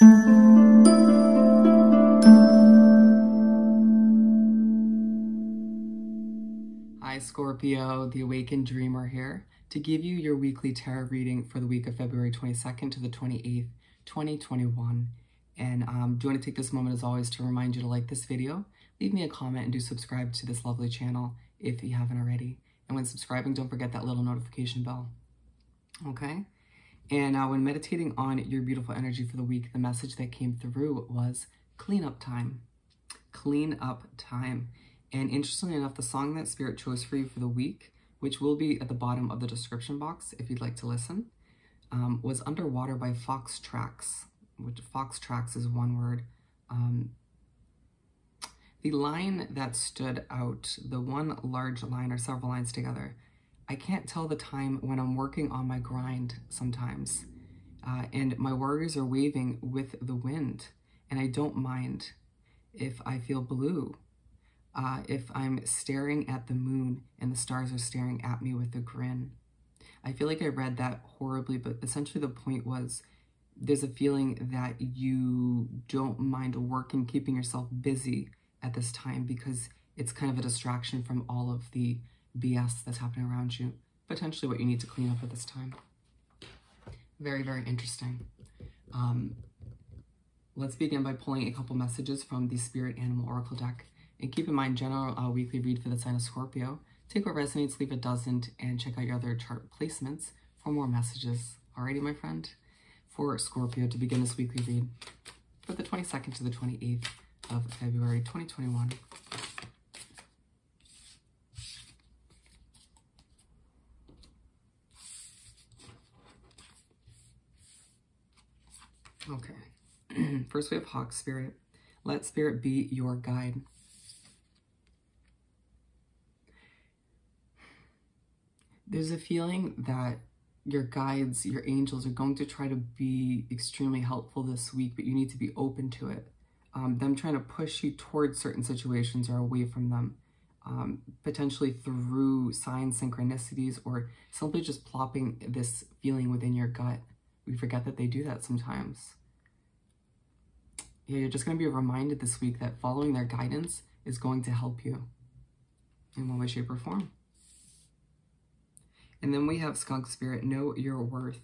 Hi Scorpio, the Awakened Dreamer here to give you your weekly tarot reading for the week of February 22nd to the 28th, 2021. And do want to take this moment as always to remind you to like this video, leave me a comment, and do subscribe to this lovely channel if you haven't already. And when subscribing, don't forget that little notification bell. Okay? And when meditating on your beautiful energy for the week, the message that came through was cleanup time. Clean up time. And interestingly enough, the song that Spirit chose for you for the week, which will be at the bottom of the description box if you'd like to listen, was Underwater by FOXTRAX, which FOXTRAX is one word. The line that stood out, the one large line or several lines together, I can't tell the time when I'm working on my grind sometimes, and my worries are waving with the wind, and I don't mind if I feel blue. If I'm staring at the moon and the stars are staring at me with a grin. I feel like I read that horribly, but essentially the point was there's a feeling that you don't mind working, keeping yourself busy at this time because it's kind of a distraction from all of the BS that's happening around you. Potentially what you need to clean up at this time. Very, very interesting. Let's begin by pulling a couple messages from the Spirit Animal Oracle deck. And keep in mind, general weekly read for the sign of Scorpio. Take what resonates, leave what doesn't, and check out your other chart placements for more messages. Alrighty, my friend? For Scorpio, to begin this weekly read for the 22nd to the 28th of February 2021. Okay. First we have Hawk Spirit. Let Spirit be your guide. There's a feeling that your guides, your angels are going to try to be extremely helpful this week, but you need to be open to it. Them trying to push you towards certain situations or away from them, potentially through signs, synchronicities, or simply just plopping this feeling within your gut. We forget that they do that sometimes. Yeah, you're just going to be reminded this week that following their guidance is going to help you in one way, shape, or form. And then we have Skunk Spirit, know your worth.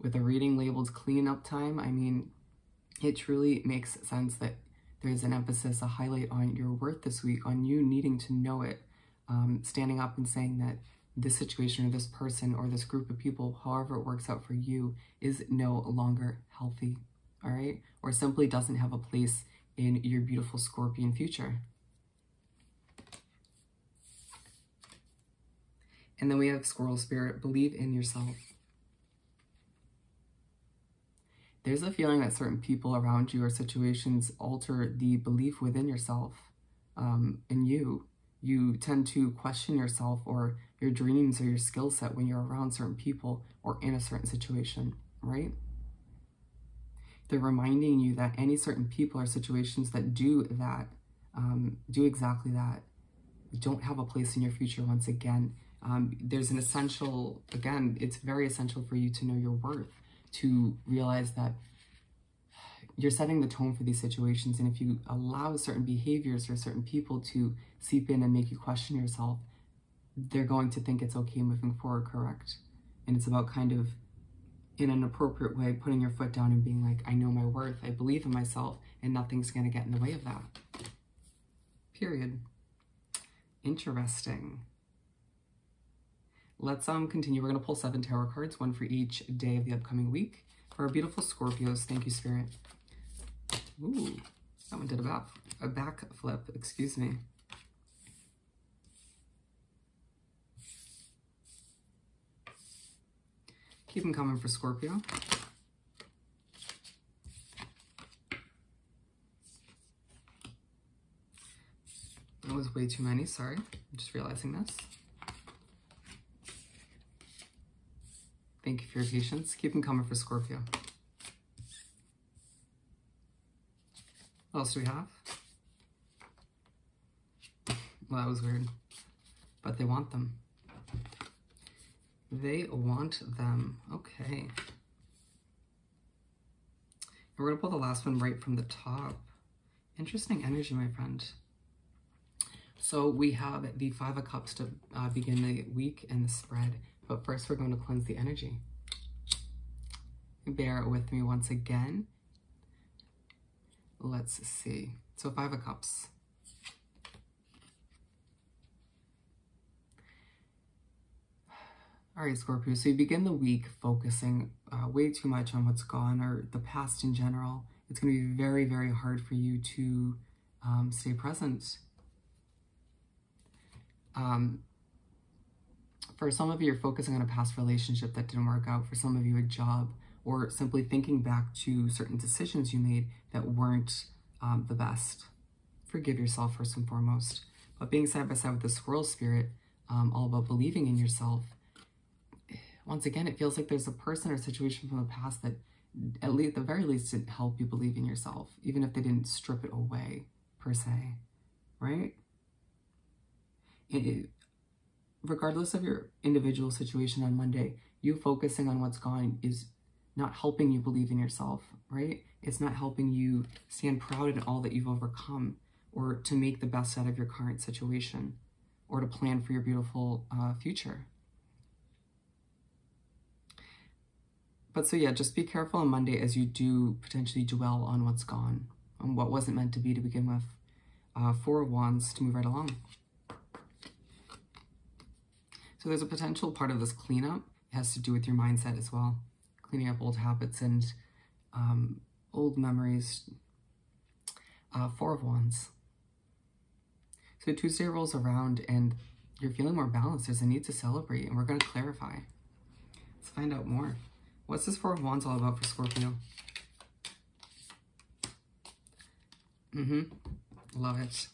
With a reading labeled cleanup time, I mean, it truly makes sense that there's an emphasis, a highlight on your worth this week, on you needing to know it, standing up and saying that this situation or this person or this group of people, however it works out for you, is no longer healthy, all right? Or simply doesn't have a place in your beautiful Scorpion future. And then we have Squirrel Spirit, believe in yourself. There's a feeling that certain people around you or situations alter the belief within yourself and you. You tend to question yourself or your dreams or your skill set when you're around certain people or in a certain situation, right? They're reminding you that any certain people or situations that do that, do exactly that, don't have a place in your future once again. There's an essential, again, it's very essential for you to know your worth, to realize that you're setting the tone for these situations. And if you allow certain behaviors or certain people to seep in and make you question yourself, they're going to think it's okay moving forward, correct? And it's about kind of, in an appropriate way, putting your foot down and being like, I know my worth, I believe in myself, and nothing's going to get in the way of that. Period. Interesting. Let's continue. We're going to pull 7 tarot cards, one for each day of the upcoming week. For our beautiful Scorpios, thank you, Spirit. Ooh, that one did a back flip, excuse me. Keep them coming for Scorpio. That was way too many, sorry. I'm just realizing this. Thank you for your patience. Keep them coming for Scorpio. What else do we have? Well, that was weird. But they want them. They want them. Okay. We're going to pull the last one right from the top. Interesting energy, my friend. So we have the Five of Cups to begin the week and the spread. But first, we're going to cleanse the energy. Bear with me once again. Let's see. So Five of Cups. All right, Scorpio, so you begin the week focusing way too much on what's gone or the past in general. It's going to be very, very hard for you to stay present. For some of you, you're focusing on a past relationship that didn't work out. For some of you, a job, or simply thinking back to certain decisions you made that weren't the best. Forgive yourself first and foremost. But being side by side with the squirrel spirit, all about believing in yourself, once again, it feels like there's a person or situation from the past that at the very least didn't help you believe in yourself, even if they didn't strip it away, per se, right? Regardless of your individual situation on Monday, you focusing on what's gone is not helping you believe in yourself, right? It's not helping you stand proud in all that you've overcome, or to make the best out of your current situation, or to plan for your beautiful future. But so yeah, just be careful on Monday as you do potentially dwell on what's gone, on what wasn't meant to be to begin with. Four of Wands to move right along. So there's a potential part of this cleanup. It has to do with your mindset as well. Cleaning up old habits and old memories. Four of Wands. So Tuesday rolls around and you're feeling more balanced. There's a need to celebrate, and we're going to clarify. Let's find out more. What's this Four of Wands all about for Scorpio? Love it.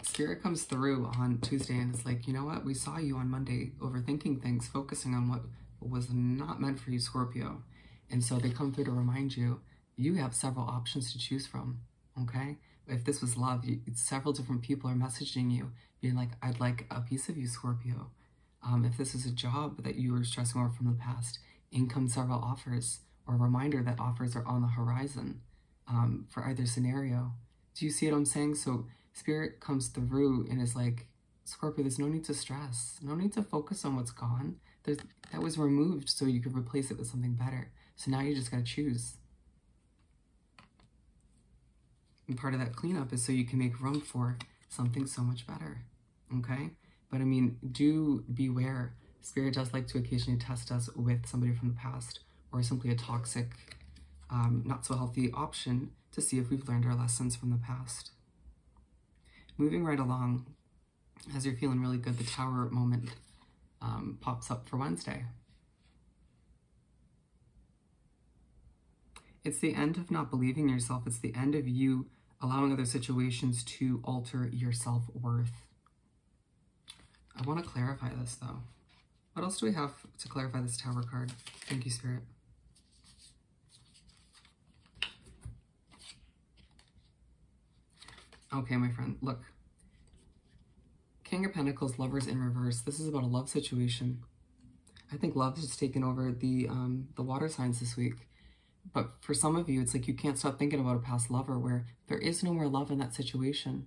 Spirit comes through on Tuesday and it's like, you know what? We saw you on Monday overthinking things, focusing on what was not meant for you, Scorpio. And so they come through to remind you, you have several options to choose from, okay? If this was love, several different people are messaging you, being like, I'd like a piece of you, Scorpio. If this is a job that you were stressing over from the past, in come several offers, or a reminder that offers are on the horizon for either scenario. Do you see what I'm saying? So Spirit comes through and is like, Scorpio, there's no need to stress. No need to focus on what's gone. That was removed so you could replace it with something better. So now you just got to choose. And part of that cleanup is so you can make room for something so much better. Okay? But I mean, do beware. Spirit does like to occasionally test us with somebody from the past, or simply a toxic, not so healthy option to see if we've learned our lessons from the past. Moving right along, as you're feeling really good, the Tower moment pops up for Wednesday. It's the end of not believing in yourself. It's the end of you allowing other situations to alter your self-worth. I want to clarify this, though. What else do we have to clarify this Tower card? Thank you, Spirit. Okay, my friend, look. King of Pentacles, Lovers in reverse. This is about a love situation. I think love has taken over the water signs this week. But for some of you, it's like you can't stop thinking about a past lover where there is no more love in that situation.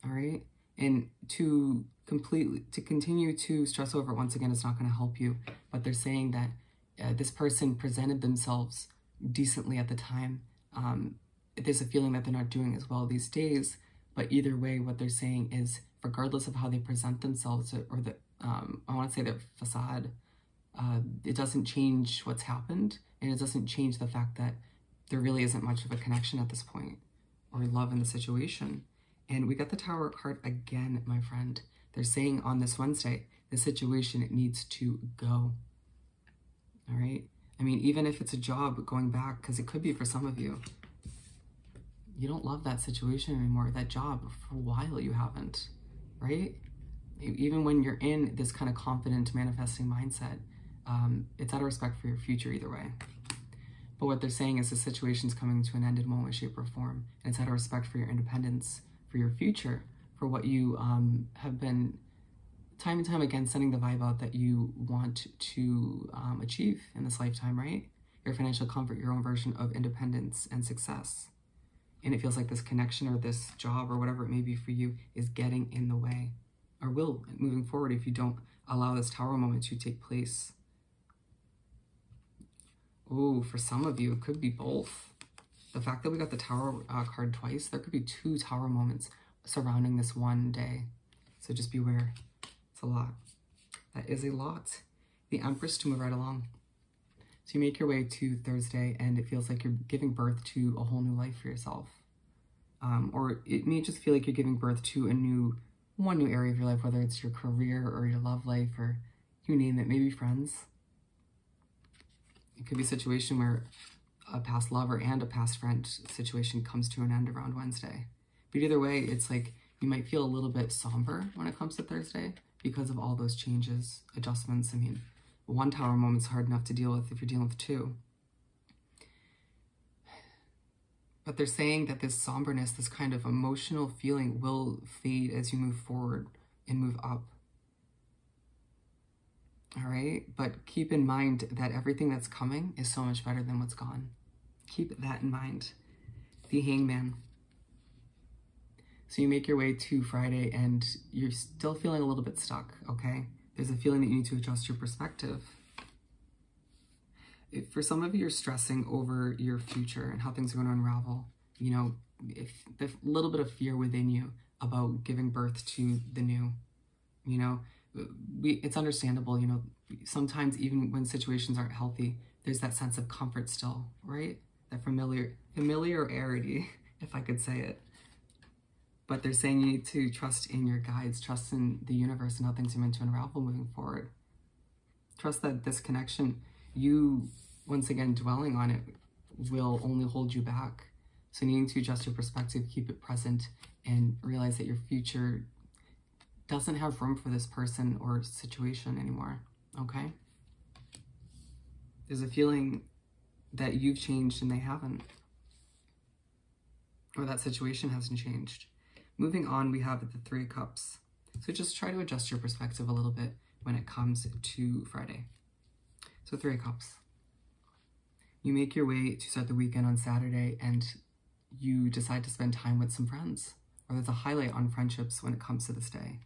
All right? And to continue to stress over it once again is not going to help you. But they're saying that this person presented themselves decently at the time. There's a feeling that they're not doing as well these days. But either way, what they're saying is, regardless of how they present themselves or I want to say their facade, it doesn't change what's happened. And it doesn't change the fact that there really isn't much of a connection at this point or love in the situation. And we got the Tower card again, my friend. They're saying on this Wednesday, the situation needs to go. All right? I mean, even if it's a job going back, because it could be for some of you, you don't love that situation anymore, that job. For a while you haven't, right? Even when you're in this kind of confident manifesting mindset, it's out of respect for your future either way. But what they're saying is the situation's coming to an end in one way, shape, or form. And it's out of respect for your independence, for your future, for what you have been time and time again sending the vibe out that you want to achieve in this lifetime, right? your financial comfort, your own version of independence and success. And it feels like this connection or this job or whatever it may be for you is getting in the way, or will moving forward if you don't allow this Tower moment to take place. Oh, for some of you, it could be both. The fact that we got the Tower card twice, there could be 2 Tower moments surrounding this one day. So just beware. It's a lot. That is a lot. The Empress to move right along. So you make your way to Thursday and it feels like you're giving birth to a whole new life for yourself. Or it may just feel like you're giving birth to one new area of your life, whether it's your career or your love life or you name it, maybe friends. It could be a situation where a past lover and a past friend situation comes to an end around Wednesday. But either way, it's like you might feel a little bit somber when it comes to Thursday because of all those changes, adjustments. I mean, 1 Tower moment's hard enough to deal with if you're dealing with 2. But they're saying that this somberness, this kind of emotional feeling will fade as you move forward and move up. All right, but keep in mind that everything that's coming is so much better than what's gone. Keep that in mind. The Hangman. So you make your way to Friday and you're still feeling a little bit stuck, okay? There's a feeling that you need to adjust your perspective. For some of you, you're stressing over your future and how things are going to unravel. You know, if there's a little bit of fear within you about giving birth to the new, you know, it's understandable, you know, sometimes even when situations aren't healthy, there's that sense of comfort still, right? That familiarity, if I could say it. But they're saying you need to trust in your guides, trust in the universe and how things are meant to unravel moving forward. Trust that this connection, you, once again, dwelling on it, will only hold you back. So needing to adjust your perspective, keep it present, and realize that your future doesn't have room for this person or situation anymore, okay? There's a feeling that you've changed and they haven't, or that situation hasn't changed. Moving on, we have the 3 of Cups. So just try to adjust your perspective a little bit when it comes to Friday. So 3 of Cups. You make your way to start the weekend on Saturday and you decide to spend time with some friends, or there's a highlight on friendships when it comes to this day.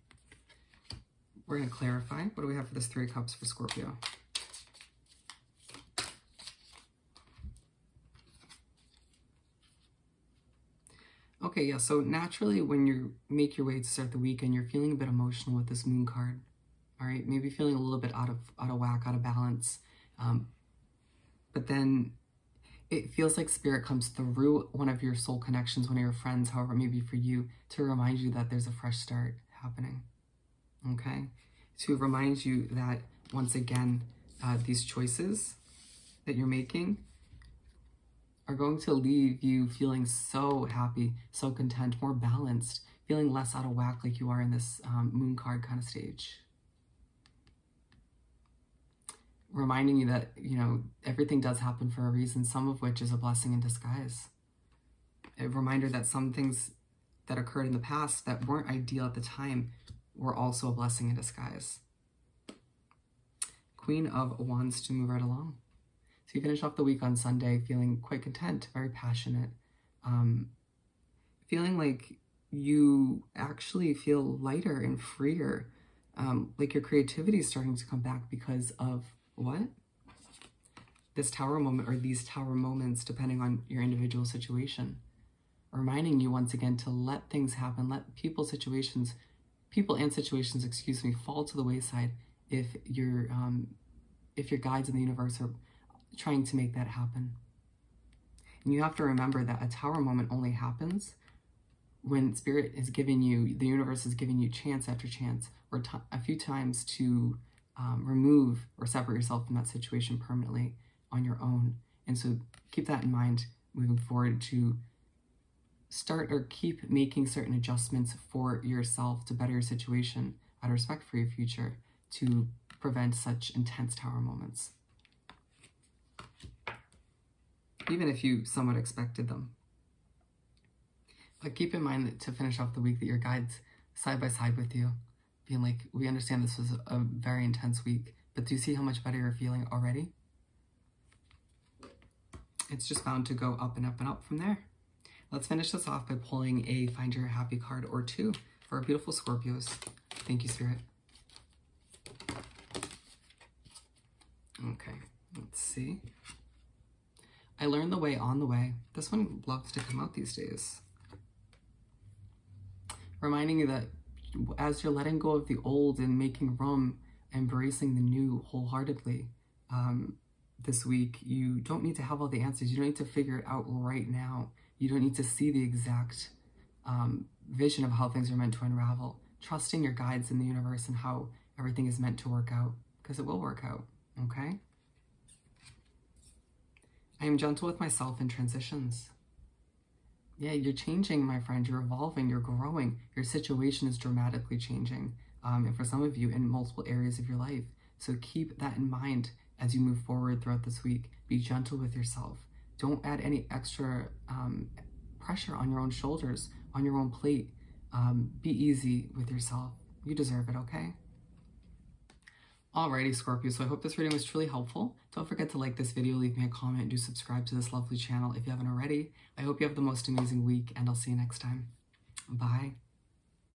We're going to clarify. What do we have for this 3 of Cups for Scorpio? Okay, yeah, so naturally when you make your way to start the weekend, you're feeling a bit emotional with this Moon card, all right? Maybe feeling a little bit out of whack, out of balance. But then it feels like Spirit comes through one of your soul connections, one of your friends, however it may be for you, to remind you that there's a fresh start happening, okay? To remind you that, once again, these choices that you're making are going to leave you feeling so happy, so content, more balanced, feeling less out of whack like you are in this Moon card kind of stage. Reminding you that, you know, everything does happen for a reason, some of which is a blessing in disguise. A reminder that some things that occurred in the past that weren't ideal at the time were also a blessing in disguise. Queen of Wands to move right along. So you finish off the week on Sunday feeling quite content, very passionate, feeling like you actually feel lighter and freer, like your creativity is starting to come back because of what? This Tower moment, or these Tower moments, depending on your individual situation, reminding you once again to let things happen, let people and situations, fall to the wayside if your guides in the universe are trying to make that happen. And you have to remember that a Tower moment only happens when Spirit is giving you, the universe is giving you chance after chance, or a few times to remove or separate yourself from that situation permanently on your own. And so keep that in mind moving forward, to start or keep making certain adjustments for yourself to better your situation out of respect for your future, to prevent such intense Tower moments, even if you somewhat expected them. But keep in mind that to finish off the week, that your guides side by side with you, being like, we understand this was a very intense week, but do you see how much better you're feeling already? it's just bound to go up and up and up from there. Let's finish this off by pulling a Find Your Happy card or two for our beautiful Scorpios. Thank you, Spirit. Okay, let's see. I learned the way on the way. This one loves to come out these days. Reminding you that as you're letting go of the old and making room, embracing the new wholeheartedly, this week, you don't need to have all the answers. You don't need to figure it out right now. You don't need to see the exact vision of how things are meant to unravel. Trusting your guides in the universe and how everything is meant to work out, because it will work out, okay? I am gentle with myself in transitions. Yeah, you're changing, my friend. You're evolving, you're growing. Your situation is dramatically changing, and for some of you, in multiple areas of your life. So keep that in mind as you move forward throughout this week. Be gentle with yourself. Don't add any extra pressure on your own shoulders, on your own plate. Be easy with yourself. You deserve it, okay? Alrighty, Scorpio, so I hope this reading was truly helpful. Don't forget to like this video, leave me a comment, and do subscribe to this lovely channel if you haven't already. I hope you have the most amazing week, and I'll see you next time. Bye.